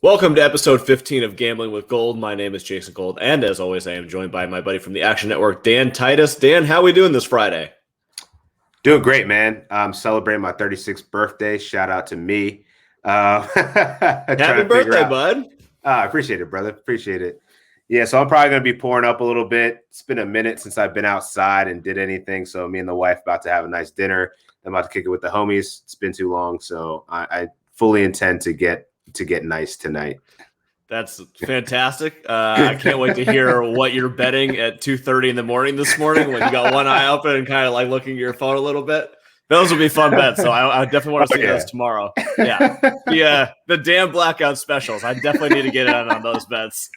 Welcome to episode 15 of Gambling with Gold. My name is Jason Gold, and as always, I am joined by my buddy from the Action Network, Dan Titus. Dan, how are we doing this Friday? Doing great, man. I'm celebrating my 36th birthday. Shout out to me. Happy birthday, bud. I appreciate it, brother. Appreciate it. Yeah, so I'm probably going to be pouring up a little bit. It's been a minute since I've been outside and did anything, so me and the wife about to have a nice dinner. I'm about to kick it with the homies. It's been too long, so I fully intend to get nice tonight. That's fantastic. I can't wait to hear what you're betting at 2:30 in the morning this morning when you got one eye open and kind of like looking at your phone a little bit. Those will be fun bets, so I definitely want to see those tomorrow. Yeah, the damn blackout specials. I definitely need to get in on those bets.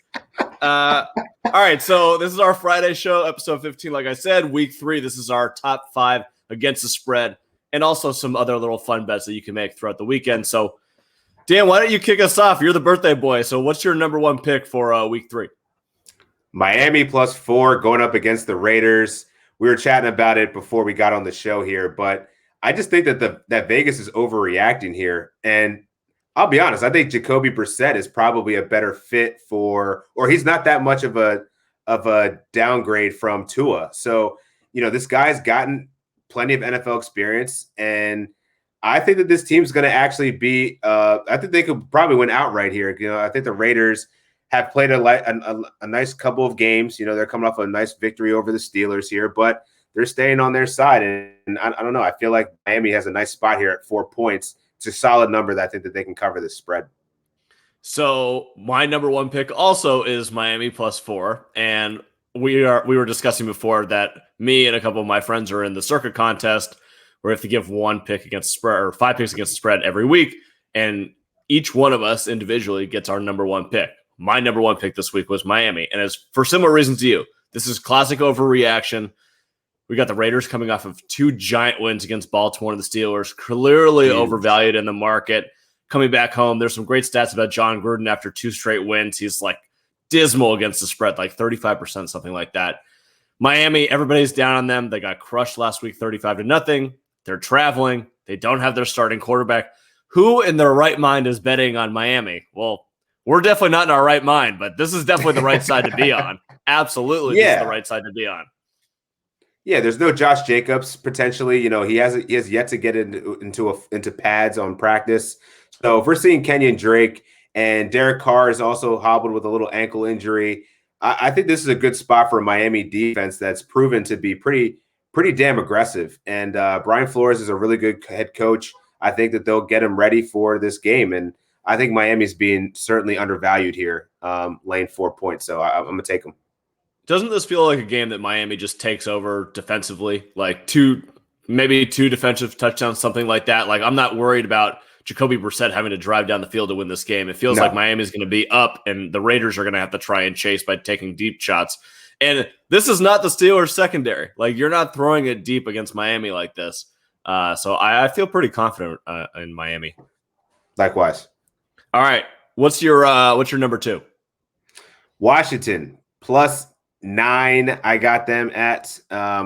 All right, so this is our Friday show, episode 15. Like I said, week 3. This is our top 5 against the spread, and also some other little fun bets that you can make throughout the weekend. So, Dan, why don't you kick us off? You're the birthday boy, so what's your number one pick for week 3? Miami +4 going up against the Raiders. We were chatting about it before we got on the show here, but I just think that Vegas is overreacting here. And I'll be honest, I think Jacoby Brissett is probably a better fit or he's not that much of a downgrade from Tua. So, this guy's gotten plenty of NFL experience, and I think that this team's going to actually be I think they could probably win outright here. I think the Raiders have played a nice couple of games. They're coming off a nice victory over the Steelers here, but they're staying on their side. And I don't know. I feel like Miami has a nice spot here at 4 points. It's a solid number that I think that they can cover this spread. So my number one pick also is Miami +4. And we were discussing before that me and a couple of my friends are in the circuit contest where we have to give one pick against the spread or 5 picks against the spread every week. And each one of us individually gets our number one pick. My number one pick this week was Miami. And as for similar reasons to you, this is classic overreaction. We got the Raiders coming off of 2 giant wins against Baltimore and the Steelers, clearly overvalued in the market. Coming back home, there's some great stats about John Gruden after 2 straight wins. He's like dismal against the spread, like 35%, something like that. Miami, everybody's down on them. They got crushed last week, 35-0. They're traveling. They don't have their starting quarterback. Who in their right mind is betting on Miami? Well, we're definitely not in our right mind, but this is definitely the right side to be on. Absolutely, This is the right side to be on. Yeah, there's no Josh Jacobs potentially. He has yet to get into pads on practice. So if we're seeing Kenyon Drake and Derek Carr is also hobbled with a little ankle injury, I think this is a good spot for a Miami defense that's proven to be pretty damn aggressive. And Brian Flores is a really good head coach. I think that they'll get him ready for this game. And I think Miami's being certainly undervalued here, laying 4 points. So I'm going to take them. Doesn't this feel like a game that Miami just takes over defensively? Like maybe two defensive touchdowns, something like that. Like, I'm not worried about Jacoby Brissett having to drive down the field to win this game. It feels like Miami's going to be up, and the Raiders are going to have to try and chase by taking deep shots. And this is not the Steelers secondary. Like, you're not throwing it deep against Miami like this. So I feel pretty confident in Miami. Likewise. All right. What's your number 2? Washington +9. I got them at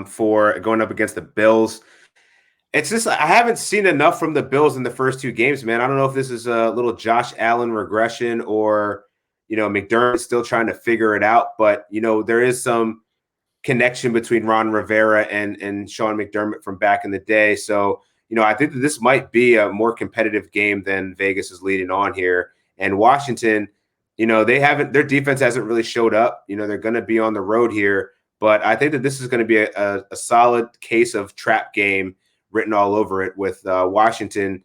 for going up against the Bills. It's just I haven't seen enough from the Bills in the first 2 games, man. I don't know if this is a little Josh Allen regression or McDermott's still trying to figure it out. But there is some connection between Ron Rivera and Sean McDermott from back in the day. So I think that this might be a more competitive game than Vegas is leading on here. And Washington, their defense hasn't really showed up. They're going to be on the road here, but I think that this is going to be a solid case of trap game written all over it with Washington,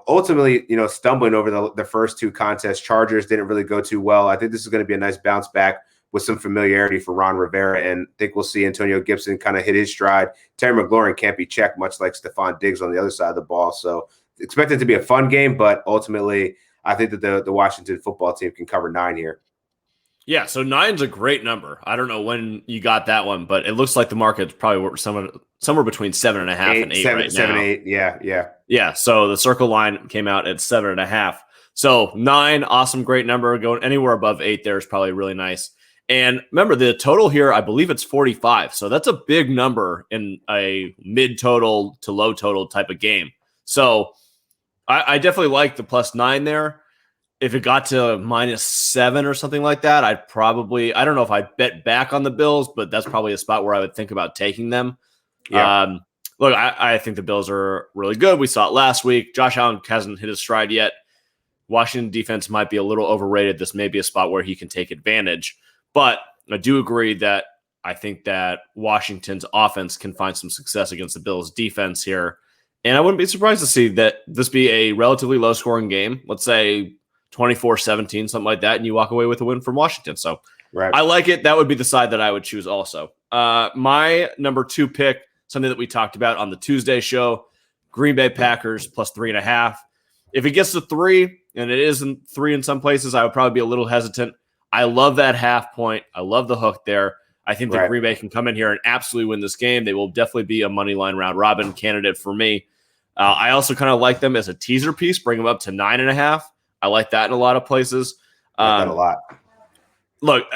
ultimately, stumbling over the first 2 contests. Chargers didn't really go too well. I think this is going to be a nice bounce back with some familiarity for Ron Rivera, and I think we'll see Antonio Gibson kind of hit his stride. Terry McLaurin can't be checked, much like Stephon Diggs on the other side of the ball. So expect it to be a fun game, but ultimately, I think that the Washington football team can cover 9 here. Yeah, so 9's a great number. I don't know when you got that one, but it looks like the market's probably somewhere between 7.5 and 8 right now. 7, 8, yeah. Yeah, so the circle line came out at 7.5. So 9, awesome, great number. Going anywhere above 8 there is probably really nice. And remember, the total here, I believe it's 45. So that's a big number in a mid-total to low-total type of game. So I definitely like the +9 there. if it got to -7 or something like that, I don't know if I'd bet back on the Bills, but that's probably a spot where I would think about taking them. Yeah. Look, I think the Bills are really good. We saw it last week. Josh Allen hasn't hit his stride yet. Washington defense might be a little overrated. This may be a spot where he can take advantage. But I do agree that I think that Washington's offense can find some success against the Bills' defense here. And I wouldn't be surprised to see that this be a relatively low-scoring game. Let's say 24-17, something like that, and you walk away with a win from Washington. So Right. I like it. That would be the side that I would choose also. My number 2 pick, something that we talked about on the Tuesday show, Green Bay Packers plus 3.5. If it gets to 3, and it isn't 3 in some places, I would probably be a little hesitant. I love that half point. I love the hook there. I think that Green Bay can come in here and absolutely win this game. They will definitely be a money line round robin candidate for me. I also kind of like them as a teaser piece, bring them up to 9.5. I like that in a lot of places. I like that a lot. Look,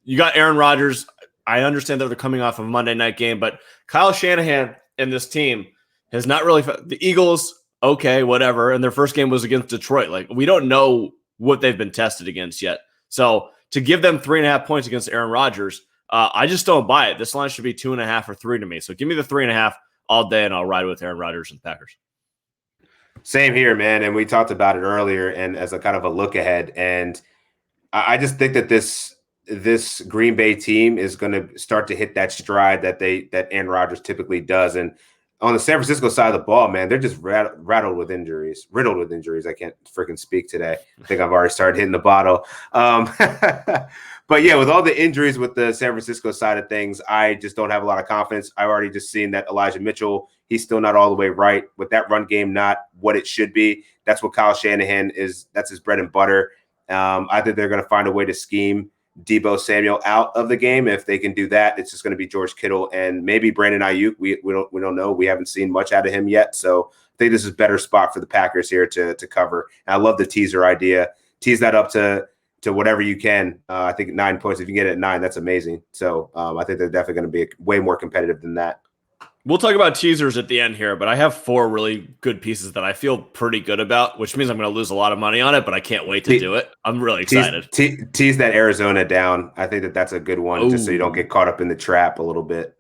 you got Aaron Rodgers. I understand that they're coming off of a Monday night game, but Kyle Shanahan and this team has not really – the Eagles, okay, whatever, and their first game was against Detroit. Like, we don't know what they've been tested against yet. So to give them 3.5 points against Aaron Rodgers, I just don't buy it. This line should be 2.5 or 3 to me. So give me the 3.5 all day, and I'll ride with Aaron Rodgers and the Packers. Same here, man. And we talked about it earlier and as a kind of a look ahead. And I just think that this Green Bay team is going to start to hit that stride that Aaron Rodgers typically does. And on the San Francisco side of the ball, man, they're just riddled with injuries. I can't freaking speak today. I think I've already started hitting the bottle. But yeah, with all the injuries with the San Francisco side of things, I just don't have a lot of confidence. I've already just seen that Elijah Mitchell, he's still not all the way right with that run game, not what it should be. That's what Kyle Shanahan is. That's his bread and butter. I think they're going to find a way to scheme Deebo Samuel out of the game. If they can do that, it's just going to be George Kittle and maybe Brandon Ayuk. We don't know. We haven't seen much out of him yet. So I think this is a better spot for the Packers here to cover. And I love the teaser idea. Tease that up to whatever you can. I think 9 points. If you can get it at 9, that's amazing. So I think they're definitely going to be way more competitive than that. We'll talk about teasers at the end here, but I have 4 really good pieces that I feel pretty good about, which means I'm going to lose a lot of money on it, but I can't wait to do it. I'm really excited. Tease that Arizona down. I think that's a good one, just so you don't get caught up in the trap a little bit.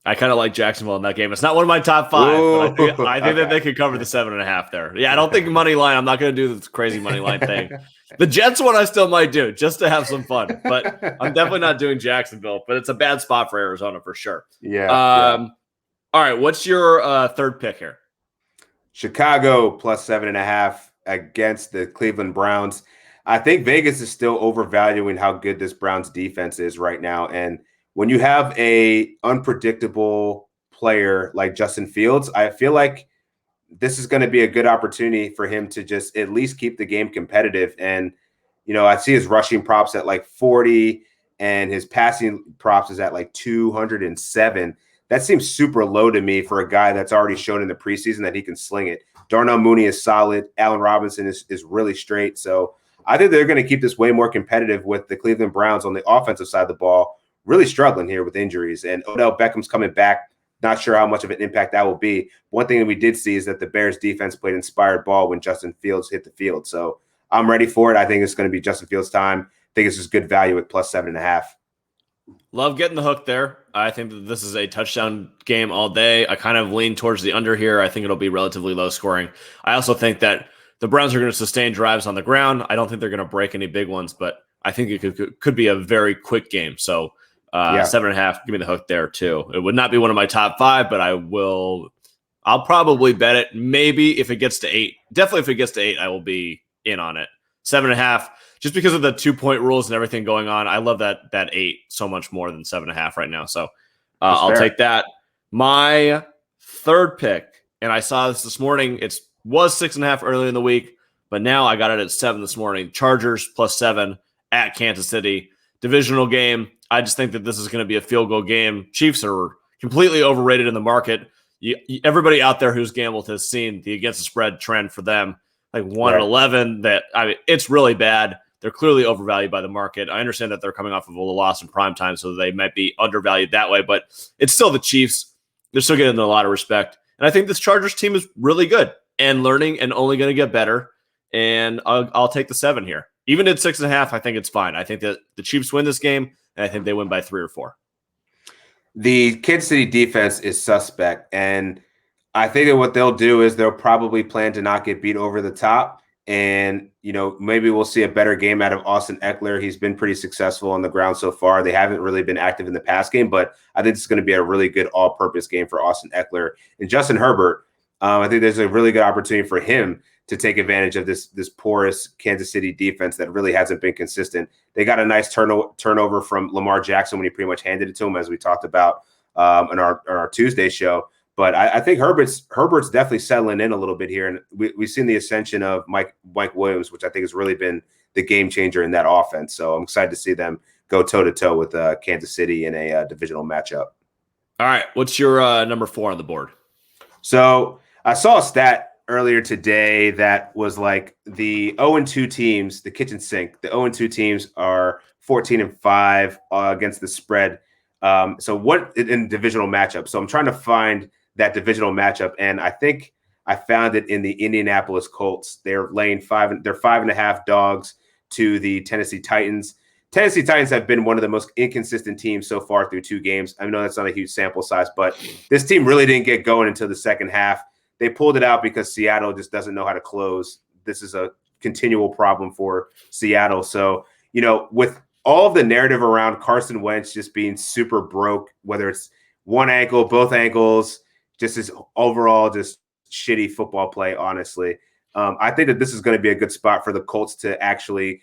I kind of like Jacksonville in that game. It's not one of my top 5, but I think that they could cover the 7.5 there. Yeah, I don't think money line. I'm not going to do this crazy money line thing. The Jets one I still might do just to have some fun, but I'm definitely not doing Jacksonville. But it's a bad spot for Arizona for sure. Yeah. All right, what's your third pick here? Chicago plus 7.5 against the Cleveland Browns. I think Vegas is still overvaluing how good this Browns defense is right now, and when you have a unpredictable player like Justin Fields, I feel like this is going to be a good opportunity for him to just at least keep the game competitive. And, I see his rushing props at like 40 and his passing props is at like 207. That seems super low to me for a guy that's already shown in the preseason that he can sling it. Darnell Mooney is solid. Allen Robinson is really straight. So I think they're going to keep this way more competitive with the Cleveland Browns on the offensive side of the ball. Really struggling here with injuries, and Odell Beckham's coming back. Not sure how much of an impact that will be. One thing that we did see is that the Bears defense played inspired ball when Justin Fields hit the field. So I'm ready for it. I think it's going to be Justin Fields' time. I think it's just good value at plus 7.5. Love getting the hook there. I think that this is a touchdown game all day. I kind of lean towards the under here. I think it'll be relatively low scoring. I also think that the Browns are going to sustain drives on the ground. I don't think they're going to break any big ones, but I think it could be a very quick game. So 7.5, give me the hook there too. It would not be one of my top 5, but I'll probably bet it. Maybe if it gets to 8, definitely if it gets to 8, I will be in on it. 7.5, just because of the 2-point rules and everything going on. I love that 8 so much more than 7.5 right now. So I'll take that. My third pick, and I saw this morning. It was 6.5 earlier in the week, but now I got it at 7 this morning. Chargers plus 7 at Kansas City. Divisional game. I just think that this is going to be a field goal game. Chiefs are completely overrated in the market. Everybody out there who's gambled has seen the against the spread trend for them, like 1-11. It's really bad. They're clearly overvalued by the market. I understand that they're coming off of a loss in prime time, so they might be undervalued that way, but it's still the Chiefs. They're still getting a lot of respect. And I think this Chargers team is really good and learning and only going to get better. And I'll take the 7 here. even at 6.5, I think it's fine. I think that the Chiefs win this game, and I think they win by 3 or 4. The Kansas City defense is suspect, and I think that what they'll do is they'll probably plan to not get beat over the top. And, maybe we'll see a better game out of Austin Eckler. He's been pretty successful on the ground so far. They haven't really been active in the pass game, but I think this is going to be a really good all-purpose game for Austin Eckler. And Justin Herbert, I think there's a really good opportunity for him to take advantage of this porous Kansas City defense that really hasn't been consistent. They got a nice turnover from Lamar Jackson when he pretty much handed it to him, as we talked about in our Tuesday show. But I think Herbert's definitely settling in a little bit here, and we've seen the ascension of Mike Williams, which I think has really been the game changer in that offense. So I'm excited to see them go toe-to-toe with Kansas City in a divisional matchup. All right, what's your number 4 on the board? So I saw a stat earlier today that was like the 0-2 teams, the kitchen sink. The 0-2 teams are 14-5 against the spread. So what in divisional matchup? So I'm trying to find that divisional matchup, and I think I found it in the Indianapolis Colts. They're laying they're 5.5 dogs to the Tennessee Titans. Tennessee Titans have been one of the most inconsistent teams so far through 2 games. I know that's not a huge sample size, but this team really didn't get going until the second half. They pulled it out because Seattle just doesn't know how to close. This is a continual problem for Seattle. So, with all of the narrative around Carson Wentz just being super broke, whether it's one ankle, both ankles, just his overall just shitty football play, honestly. I think that this is going to be a good spot for the Colts to actually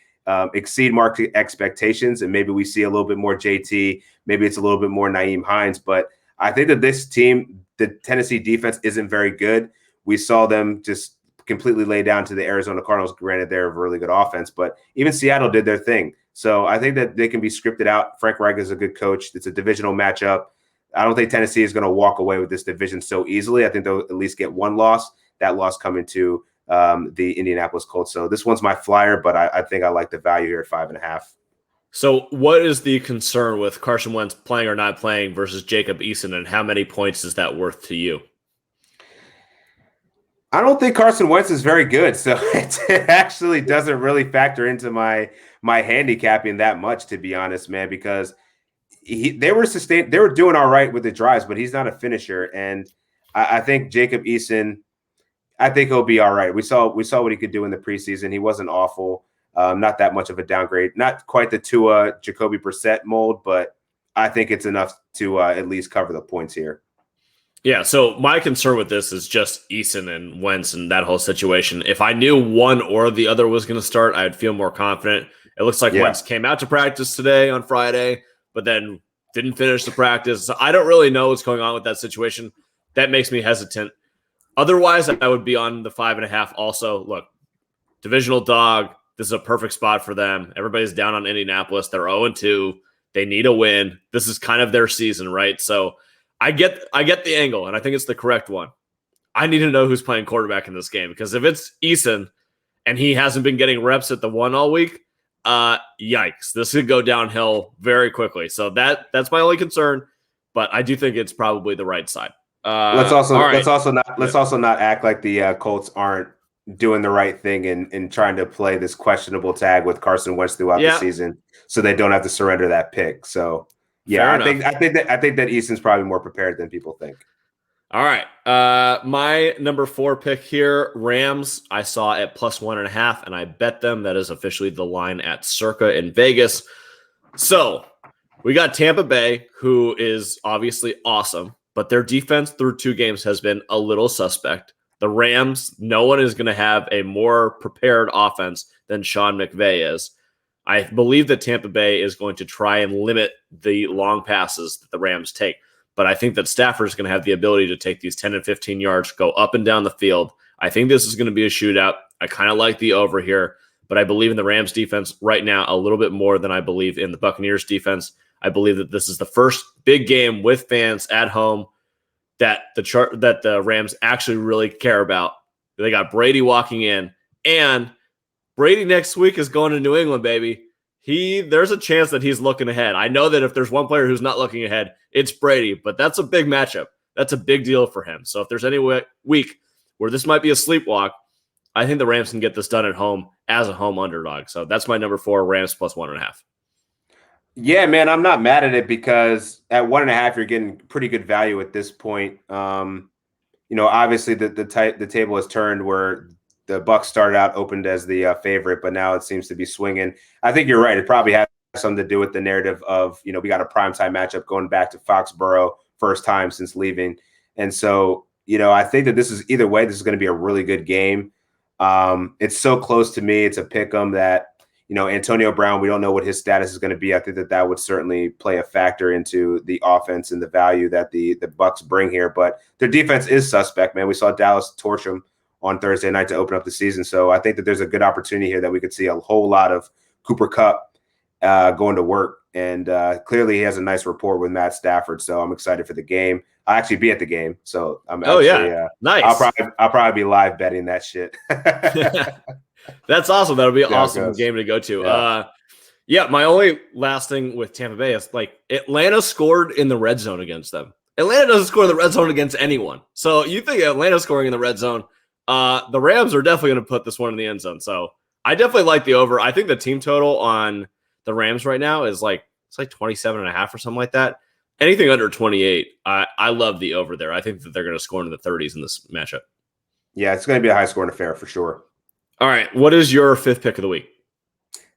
exceed market expectations, and maybe we see a little bit more JT. Maybe it's a little bit more Nyheim Hines, but I think that this team, the Tennessee defense, isn't very good. We saw them just completely lay down to the Arizona Cardinals. Granted, they're a really good offense, but even Seattle did their thing. So I think that they can be scripted out. Frank Reich is a good coach. It's a divisional matchup. I don't think Tennessee is going to walk away with this division so easily. I think they'll at least get one loss. That loss coming to the Indianapolis Colts. So this one's my flyer, but I think I like the value here at 5.5. So what is the concern with Carson Wentz playing or not playing versus Jacob Eason, and how many points is that worth to you? I don't think Carson Wentz is very good, so it actually doesn't really factor into my handicapping that much, to be honest, man, because they were doing all right with the drives, but he's not a finisher. And I think Jacob Eason, I think he'll be all right. We saw what he could do in the preseason. He wasn't awful. Not that much of a downgrade. Not quite the Tua Jacoby Brissett mold, but I think it's enough to at least cover the points here. Yeah, so my concern with this is just Eason and Wentz and that whole situation. If I knew one or the other was going to start, I'd feel more confident. It looks like Wentz came out to practice today on Friday, but then didn't finish the practice. So I don't really know what's going on with that situation. That makes me hesitant. Otherwise, I would be on the 5.5 also. Look, divisional dog. This is a perfect spot for them. Everybody's down on Indianapolis. They're 0-2. They need a win. This is kind of their season, right? So I get the angle, and I think it's the correct one. I need to know who's playing quarterback in this game, because if it's Eason and he hasn't been getting reps at the 1 all week, yikes. This could go downhill very quickly. So that's my only concern, but I do think it's probably the right side. Let's also not act like the Colts aren't doing the right thing and trying to play this questionable tag with Carson Wentz throughout the season, so they don't have to surrender that pick. So yeah, I think that Easton's probably more prepared than people think. All right. My number 4 pick here, Rams, I saw at +1.5, and I bet them. That is officially the line at Circa in Vegas. So we got Tampa Bay, who is obviously awesome, but their defense through 2 games has been a little suspect. The Rams, no one is going to have a more prepared offense than Sean McVay is. I believe that Tampa Bay is going to try and limit the long passes that the Rams take. But I think that Stafford is going to have the ability to take these 10 and 15 yards, go up and down the field. I think this is going to be a shootout. I kind of like the over here, but I believe in the Rams defense right now a little bit more than I believe in the Buccaneers defense. I believe that this is the first big game with fans at home that the Rams actually really care about. They got Brady walking in, and Brady next week is going to New England, baby. There's a chance that he's looking ahead. I know that if there's one player who's not looking ahead, it's Brady, but that's a big matchup. That's a big deal for him. So if there's any week where this might be a sleepwalk, I think the Rams can get this done at home as a home underdog. So that's my number 4, Rams plus 1.5. Yeah, man, I'm not mad at it because at 1.5, you're getting pretty good value at this point. Obviously the table has turned where the Bucks started out opened as the favorite, but now it seems to be swinging. I think you're right. It probably has something to do with the narrative of, we got a primetime matchup going back to Foxborough, first time since leaving. And so, I think that this is either way, this is going to be a really good game. It's so close to me. It's a pick 'em that, Antonio Brown, we don't know what his status is going to be. I think that would certainly play a factor into the offense and the value that the Bucks bring here. But their defense is suspect, man. We saw Dallas torch them on Thursday night to open up the season. So I think that there's a good opportunity here that we could see a whole lot of Cooper Kupp going to work. And clearly he has a nice rapport with Matt Stafford. So I'm excited for the game. I'll actually be at the game. So I'm nice. I'll probably be live betting that shit. That's awesome. That'll be an awesome game to go to. Yeah. My only last thing with Tampa Bay is Atlanta scored in the red zone against them. Atlanta doesn't score in the red zone against anyone. So you think Atlanta scoring in the red zone, the Rams are definitely going to put this one in the end zone. So I definitely like the over. I think the team total on the Rams right now is it's 27.5 or something like that. Anything under 28, I love the over there. I think that they're going to score in the 30s in this matchup. Yeah, it's going to be a high scoring affair for sure. All right, what is your 5th pick of the week?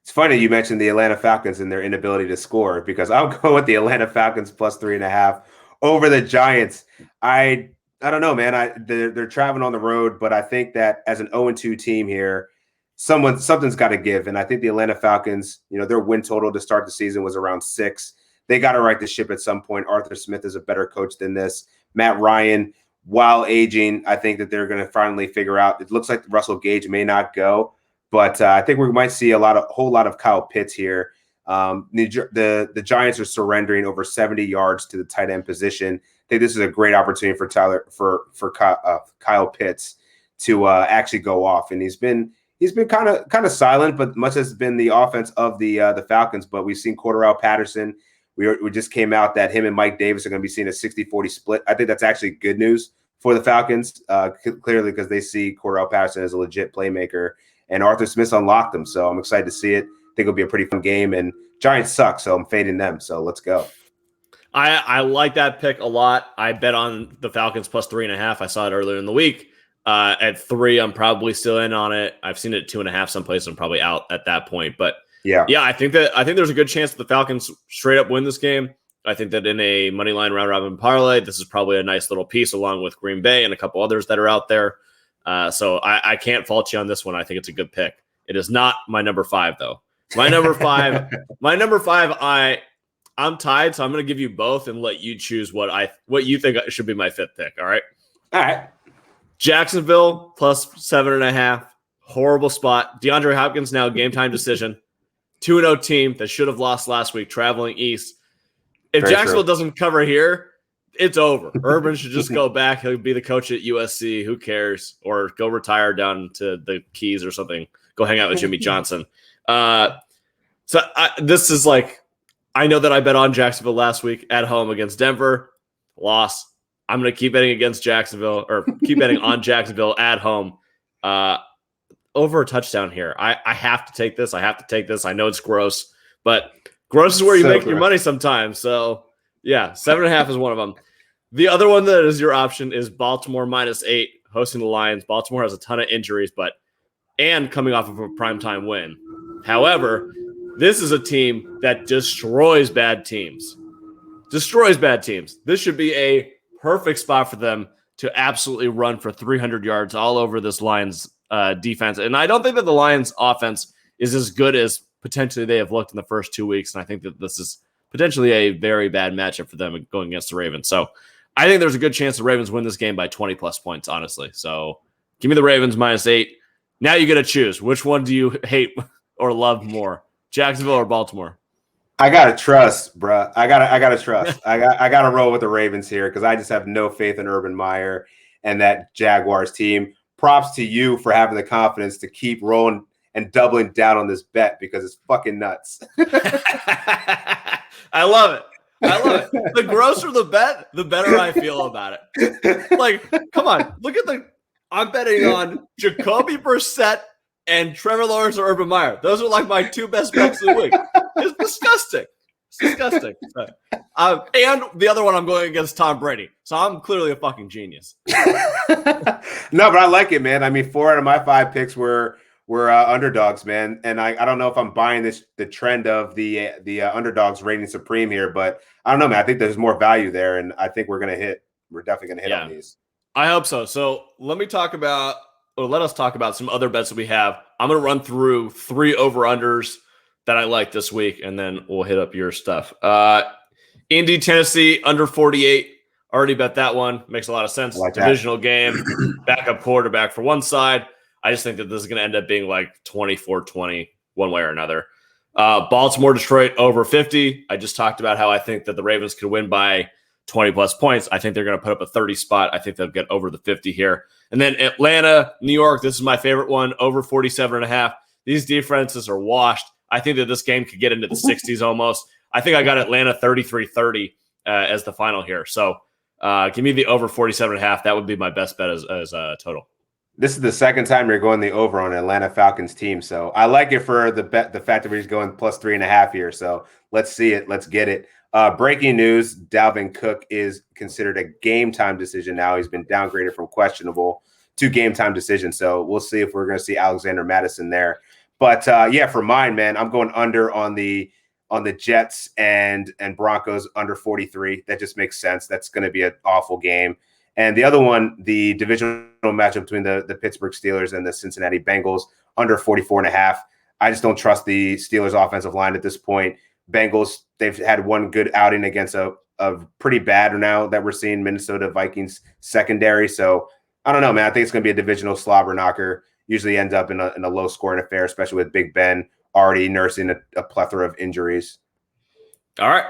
It's funny you mentioned the Atlanta Falcons and their inability to score because I'll go with the Atlanta Falcons plus 3.5 over the Giants. I don't know, man. They're traveling on the road, but I think that as an 0-2 team here, something's got to give. And I think the Atlanta Falcons, their win total to start the season was around 6. They got to right the ship at some point. Arthur Smith is a better coach than this. Matt Ryan, while aging, I think that they're going to finally figure out. It looks like Russell Gage may not go, but I think we might see a whole lot of Kyle Pitts here. The Giants are surrendering over 70 yards to the tight end position. I think this is a great opportunity for Kyle Pitts to actually go off, and he's been kind of silent, but much has been the offense of the Falcons. But we've seen Cordarrelle Patterson. We just came out that him and Mike Davis are going to be seeing a 60-40 split. I think that's actually good news for the Falcons, clearly because they see Cordarrelle Patterson as a legit playmaker, and Arthur Smith's unlocked them. So I'm excited to see it. I think it'll be a pretty fun game, and Giants suck, so I'm fading them. So let's go. I like that pick a lot. I bet on the Falcons plus 3.5. I saw it earlier in the week. At 3, I'm probably still in on it. I've seen it 2.5 someplace. I'm probably out at that point, but yeah, I think there's a good chance that the Falcons straight up win this game. I think that in a money line round robin parlay, this is probably a nice little piece along with Green Bay and a couple others that are out there. So I can't fault you on this one. I think it's a good pick. It is not my number 5 though. My number 5, I'm tied, so I'm going to give you both and let you choose what you think should be my 5th pick. All right. Jacksonville plus 7.5. Horrible spot. DeAndre Hopkins now game time decision. 2-0 team that should have lost last week traveling east. If Jacksonville doesn't cover here, it's over. Urban should just go back. He'll be the coach at USC. Who cares? Or go retire down to the Keys or something. Go hang out with Jimmy Johnson. This is I know that I bet on Jacksonville last week at home against Denver. Loss. I'm going to keep betting against Jacksonville or keep betting on Jacksonville at home. Over a touchdown here. I have to take this. I know it's gross, but gross is where you make your money sometimes. So, yeah, 7.5 is one of them. The other one that is your option is Baltimore minus 8 hosting the Lions. Baltimore has a ton of injuries, and coming off of a primetime win. However, this is a team that destroys bad teams. This should be a perfect spot for them to absolutely run for 300 yards all over this Lions defense. And I don't think that the Lions offense is as good as potentially they have looked in the first 2 weeks. And I think that this is potentially a very bad matchup for them going against the Ravens. So I think there's a good chance the Ravens win this game by 20 plus points, honestly. So give me the Ravens minus 8. Now you got to choose. Which one do you hate or love more, Jacksonville or Baltimore? I gotta trust, bro. I gotta trust. I gotta roll with the Ravens here because I just have no faith in Urban Meyer and that Jaguars team. Props to you for having the confidence to keep rolling and doubling down on this bet because it's fucking nuts. I love it. The grosser the bet, the better I feel about it. Come on, look at I'm betting on Jacoby Brissett and Trevor Lawrence or Urban Meyer. Those are like my two best bets of the week. It's disgusting. It's disgusting. And the other one, I'm going against Tom Brady. So I'm clearly a fucking genius. No, but I like it, man. I mean, 4 out of my 5 picks were underdogs, man. And I don't know if I'm buying the trend of the underdogs reigning supreme here, but I don't know, man. I think there's more value there, and I think we're definitely gonna hit on these. I hope so. So let us talk about some other bets that we have. I'm gonna run through 3 over-unders that I like this week, and then we'll hit up your stuff. Indy, Tennessee, under 48. Already bet that one. Makes a lot of sense. Like Divisional game, backup quarterback for one side. I just think that this is going to end up being like 24-20 one way or another. Baltimore, Detroit, over 50. I just talked about how I think that the Ravens could win by 20-plus points. I think they're going to put up a 30 spot. I think they'll get over the 50 here. And then Atlanta, New York, this is my favorite one, over 47.5. These defenses are washed. I think that this game could get into the 60s almost. I think I got Atlanta 33-30 as the final here. So give me the over 47.5. That would be my best bet as a total. This is the second time you're going the over on Atlanta Falcons team. So I like it for the fact that he's going plus 3.5 here. So let's see it. Let's get it. Breaking news, Dalvin Cook is considered a game time decision now. He's been downgraded from questionable to game time decision. So we'll see if we're going to see Alexander Madison there. But for mine, man, I'm going under on the Jets and Broncos under 43. That just makes sense. That's going to be an awful game. And the other one, the divisional matchup between the Pittsburgh Steelers and the Cincinnati Bengals under 44.5. I just don't trust the Steelers offensive line at this point. Bengals, they've had one good outing against a pretty bad now that we're seeing Minnesota Vikings secondary. So I don't know, man. I think it's going to be a divisional slobber knocker. Usually ends up in a low scoring affair, especially with Big Ben already nursing a plethora of injuries. All right.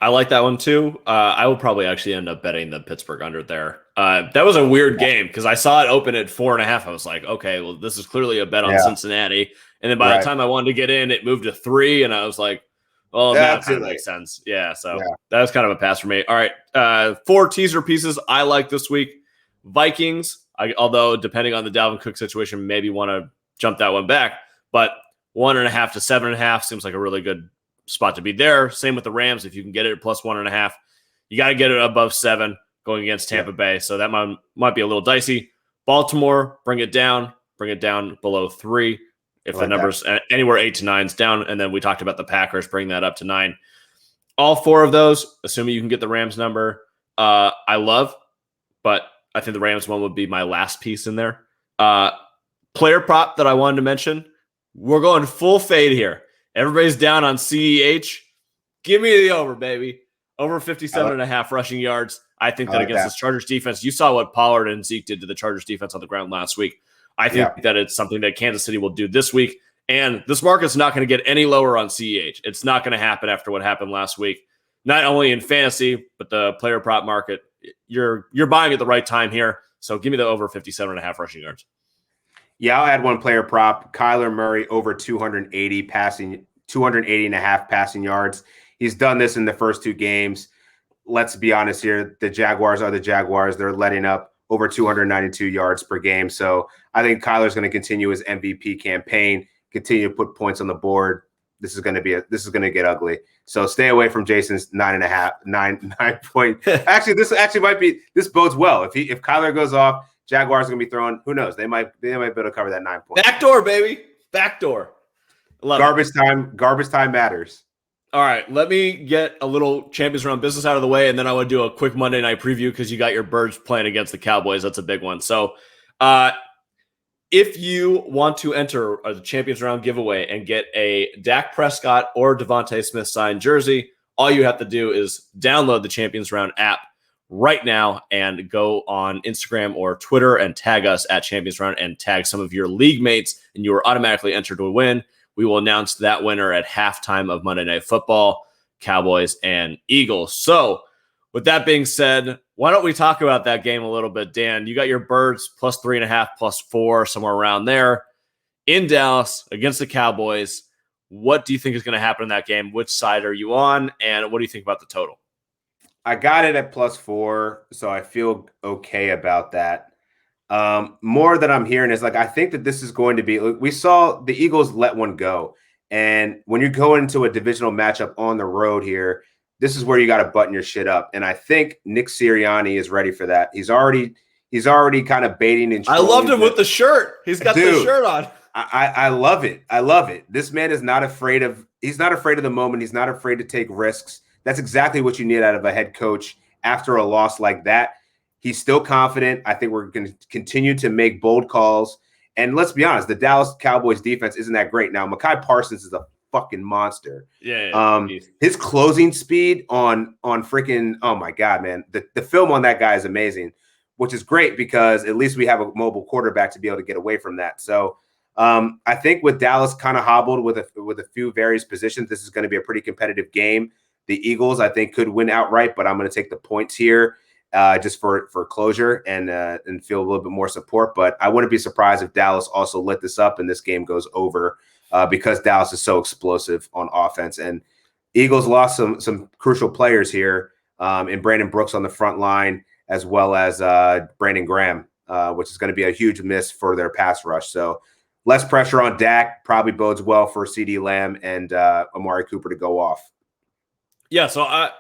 I like that one too. I will probably actually end up betting the Pittsburgh under there. That was a weird game because I saw it open at 4.5. I was like, okay, well, this is clearly a bet on Cincinnati. And then by the time I wanted to get in, it moved to 3. And I was like, well, that kind of makes sense. Yeah. So that was kind of a pass for me. All right. 4 teaser pieces I like this week. Vikings, although depending on the Dalvin Cook situation, maybe want to jump that one back. But 1.5 to 7.5 seems like a really good spot to be there. Same with the Rams. If you can get it at plus 1.5, you got to get it above 7 going against Tampa Bay. So that might be a little dicey. Baltimore, bring it down below 3. If the number's anywhere 8 to 9's down. And then we talked about the Packers, bring that up to 9. All 4 of those, assuming you can get the Rams number, I love, but I think the Rams one would be my last piece in there. Player prop that I wanted to mention, we're going full fade here. Everybody's down on CEH. Give me the over, baby. Over 57.5 rushing yards. I think that against this Chargers defense, you saw what Pollard and Zeke did to the Chargers defense on the ground last week. I think that it's something that Kansas City will do this week. And this market's not going to get any lower on CEH. It's not going to happen after what happened last week. Not only in fantasy, but the player prop market. You're buying at the right time here. So give me the over 57.5 rushing yards. Yeah, I'll add one player prop. Kyler Murray over 280.5 passing yards. He's done this in the first 2 games. Let's be honest here. The Jaguars are the Jaguars. They're letting up over 292 yards per game. So I think Kyler's going to continue his MVP campaign, continue to put points on the board. This is going to get ugly. So stay away from Jason's 9 point. Actually, this bodes well. If Kyler goes off, Jaguars are going to be throwing, who knows? They might be able to cover that 9 points. Backdoor, baby. Backdoor. Garbage time matters. All right, let me get a little Champions Round business out of the way, and then I want to do a quick Monday night preview because you got your Birds playing against the Cowboys. That's a big one. So if you want to enter the Champions Round giveaway and get a Dak Prescott or Devonta Smith signed jersey, all you have to do is download the Champions Round app right now and go on Instagram or Twitter and tag us at Champions Round and tag some of your league mates, and you are automatically entered to win. We will announce that winner at halftime of Monday Night Football, Cowboys and Eagles. So with that being said, why don't we talk about that game a little bit, Dan? You got your Birds plus 3.5, plus 4, somewhere around there in Dallas against the Cowboys. What do you think is going to happen in that game? Which side are you on? And what do you think about the total? I got it at plus 4, so I feel okay about that. More that I'm hearing is like, I think that this is going to be, we saw the Eagles let one go. And when you go into a divisional matchup on the road here, this is where you got to button your shit up. And I think Nick Sirianni is ready for that. He's already kind of baiting and I loved him with the shirt. He's got the shirt on. I love it. I love it. This man is not afraid of, he's not afraid of the moment. He's not afraid to take risks. That's exactly what you need out of a head coach after a loss like that. He's still confident. I think we're going to continue to make bold calls. And let's be honest, the Dallas Cowboys defense isn't that great. Now, Mekhi Parsons is a fucking monster. Yeah. His closing speed on freaking, oh my God, man. The film on that guy is amazing, which is great because at least we have a mobile quarterback to be able to get away from that. So I think with Dallas kind of hobbled with a few various positions, this is going to be a pretty competitive game. The Eagles, I think, could win outright, but I'm going to take the points here just for closure and feel a little bit more support. But I wouldn't be surprised if Dallas also lit this up and this game goes over because Dallas is so explosive on offense. And Eagles lost some crucial players here in Brandon Brooks on the front line, as well as Brandon Graham, which is going to be a huge miss for their pass rush. So less pressure on Dak probably bodes well for CeeDee Lamb and Amari Cooper to go off. Yeah, so a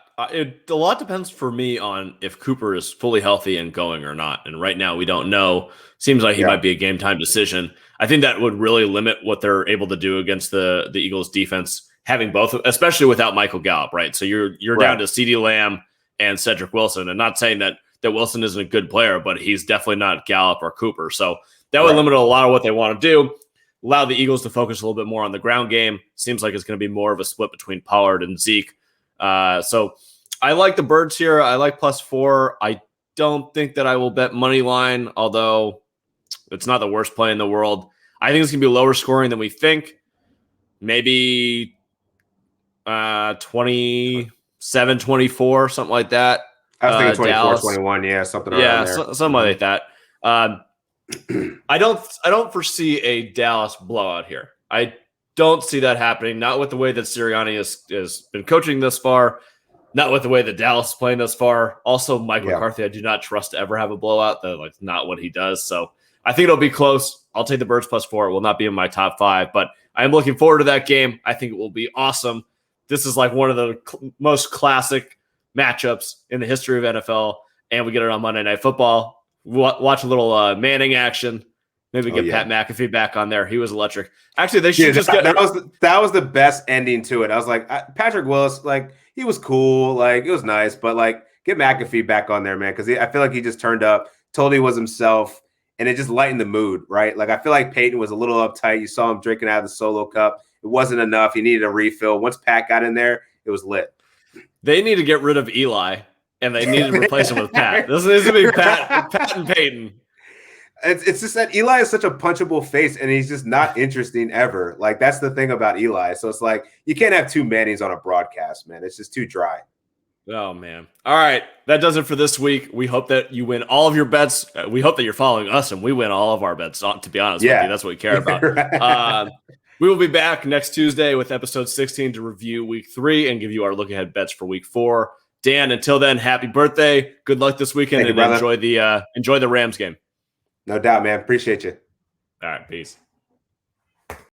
lot depends for me on if Cooper is fully healthy and going or not. And right now we don't know. Seems like he might be a game time decision. I think that would really limit what they're able to do against the Eagles defense, having both, especially without Michael Gallup, right? So you're down to CeeDee Lamb and Cedric Wilson. And not saying that Wilson isn't a good player, but he's definitely not Gallup or Cooper. So that would limit a lot of what they want to do. Allow the Eagles to focus a little bit more on the ground game. Seems like it's going to be more of a split between Pollard and Zeke. So I like the Birds here. I like +4. I don't think that I will bet money line, although it's not the worst play in the world. I think it's going to be lower scoring than we think. Maybe 27-24, something like that. I was thinking 24-21, something around there. Something like that. I don't foresee a Dallas blowout here. I don't see that happening. Not with the way that Sirianni has been coaching this far. Not with the way that Dallas is playing this far. Also, Mike McCarthy, I do not trust to ever have a blowout. That's not what he does. So I think it'll be close. I'll take the Birds +4. It will not be in my top 5, but I'm looking forward to that game. I think it will be awesome. This is like one of the most classic matchups in the history of NFL, and we get it on Monday Night Football. Watch a little Manning action. Maybe get Pat McAfee back on there. He was electric. Actually, they should just get that was the best ending to it. I was like, Patrick Willis, like he was cool, like it was nice, but like get McAfee back on there, man, because I feel like he just turned up, totally was himself, and it just lightened the mood, right? Like I feel like Peyton was a little uptight. You saw him drinking out of the solo cup. It wasn't enough. He needed a refill. Once Pat got in there, it was lit. They need to get rid of Eli, and they need to replace him with Pat. This is going to be Pat and Peyton. It's just that Eli is such a punchable face, and he's just not interesting ever. Like that's the thing about Eli. So it's like you can't have two Mannings on a broadcast, man. It's just too dry. Oh man! All right, that does it for this week. We hope that you win all of your bets. We hope that you're following us, and we win all of our bets. To be honest with you, that's what we care about. Right. We will be back next Tuesday with episode 16 to review week 3 and give you our look ahead bets for week 4. Dan, until then, happy birthday! Good luck this weekend, and enjoy the Rams game. No doubt, man. Appreciate you. All right, peace.